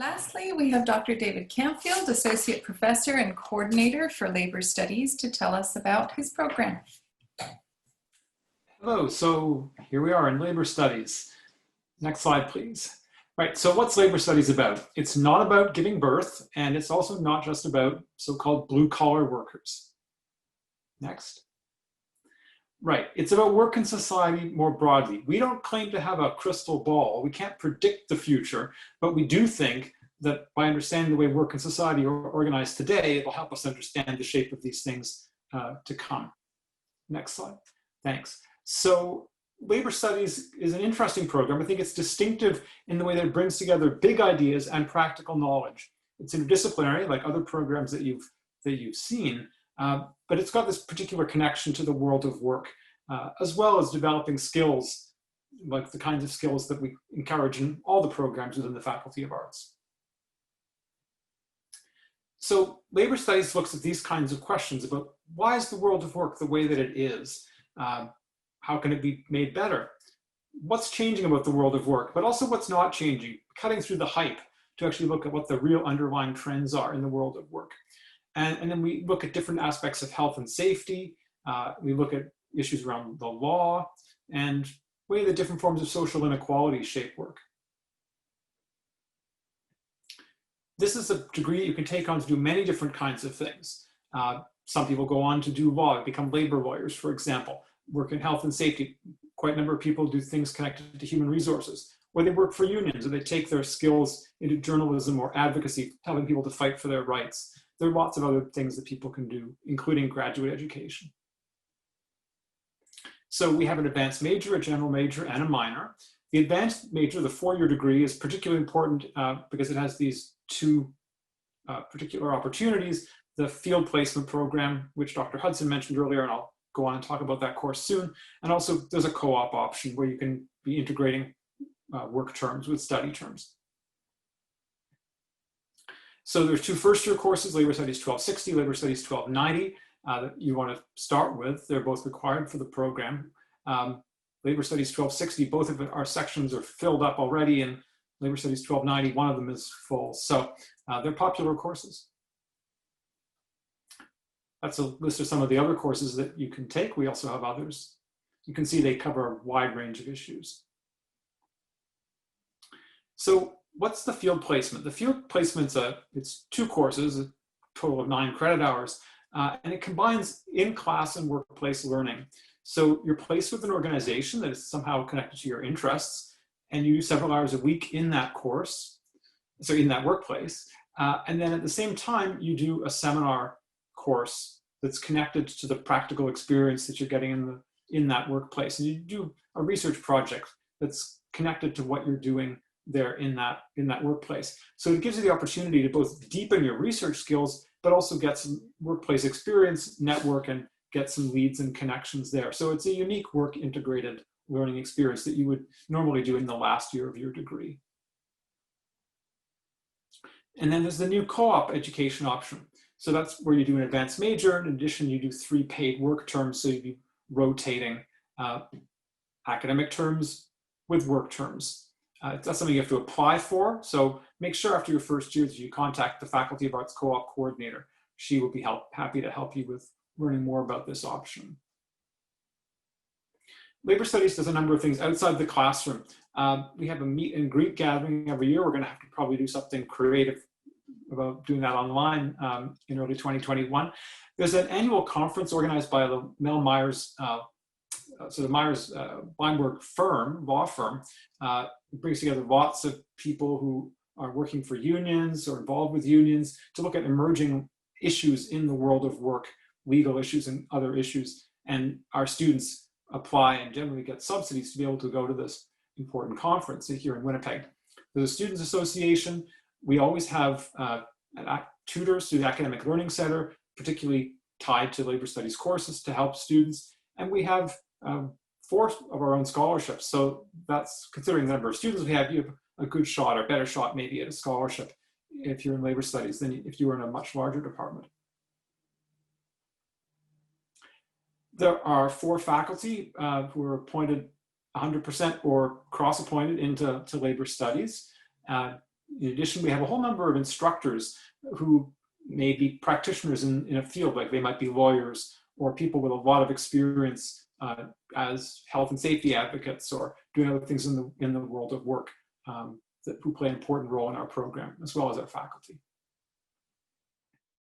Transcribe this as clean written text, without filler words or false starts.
Lastly, we have Dr. David Campfield, Associate Professor and Coordinator for Labor Studies, to tell us about his program. Hello, so here we are in labor studies. Next slide, please. Right, so what's labor studies about? It's not about giving birth, and it's also not just about so-called blue-collar workers. Next. Right, it's about work in society more broadly. We don't claim to have a crystal ball. We can't predict the future, but we do think that by understanding the way work in society are organized today, it will help us understand the shape of these things to come. Next slide, thanks. So labor studies is an interesting program. I think it's distinctive in the way that it brings together big ideas and practical knowledge. It's interdisciplinary, like other programs that you've seen, but it's got this particular connection to the world of work, as well as developing skills, like the kinds of skills that we encourage in all the programs within the Faculty of Arts. So labor studies looks at these kinds of questions about why is the world of work the way that it is? How can it be made better? What's changing about the world of work, but also what's not changing, cutting through the hype to actually look at what the real underlying trends are in the world of work. And then we look at different aspects of health and safety. We look at issues around the law and way that different forms of social inequality shape work. This is a degree you can take on to do many different kinds of things. Some people go on to do law, become labor lawyers, for example, work in health and safety. Quite a number of people do things connected to human resources, or they work for unions, or they take their skills into journalism or advocacy, helping people to fight for their rights. There are lots of other things that people can do, including graduate education. So we have an advanced major, a general major, and a minor. The advanced major, the four-year degree, is particularly important because it has these two particular opportunities. The field placement program, which Dr. Hudson mentioned earlier, and I'll go on and talk about that course soon. And also there's a co-op option where you can be integrating work terms with study terms. So there's two first-year courses, Labor Studies 1260, Labor Studies 1290, that you want to start with. They're both required for the program. Labor Studies 1260, both of our sections are filled up already, and Labor Studies 1290, one of them is full. So they're popular courses. That's a list of some of the other courses that you can take. We also have others. You can see they cover a wide range of issues. So what's the field placement? The field placement's it's two courses, a total of 9 credit hours, and it combines in-class and workplace learning. So you're placed with an organization that is somehow connected to your interests, and you do several hours a week in that course, so in that workplace. And then at the same time, you do a seminar course that's connected to the practical experience that you're getting in that workplace. And you do a research project that's connected to what you're doing there in that workplace. So it gives you the opportunity to both deepen your research skills, but also get some workplace experience, network, and get some leads and connections there. So it's a unique work integrated learning experience that you would normally do in the last year of your degree. And then there's the new co-op education option. So that's where you do an advanced major. In addition, you do 3 paid work terms. So you'd be rotating academic terms with work terms. That's something you have to apply for. So make sure after your first year that you contact the Faculty of Arts co-op coordinator. She will be happy to help you with learning more about this option. Labor Studies does a number of things outside the classroom. We have a meet and greet gathering every year. We're going to have to probably do something creative about doing that online in early 2021. There's an annual conference organized by the Mel Myers, so the Myers Weinberg firm, law firm, brings together lots of people who are working for unions or involved with unions to look at emerging issues in the world of work, legal issues and other issues. And our students apply and generally get subsidies to be able to go to this important conference here in Winnipeg. There's a Students Association. We always have tutors through the Academic Learning Center, particularly tied to labor studies courses to help students. And we have 4 of our own scholarships. So that's, considering the number of students we have, you have a good shot or better shot maybe at a scholarship if you're in labor studies than if you were in a much larger department. There are 4 faculty who are appointed 100% or cross-appointed into labor studies. In addition, we have a whole number of instructors who may be practitioners in a field, like they might be lawyers or people with a lot of experience as health and safety advocates or doing other things in the world of work, who play an important role in our program, as well as our faculty.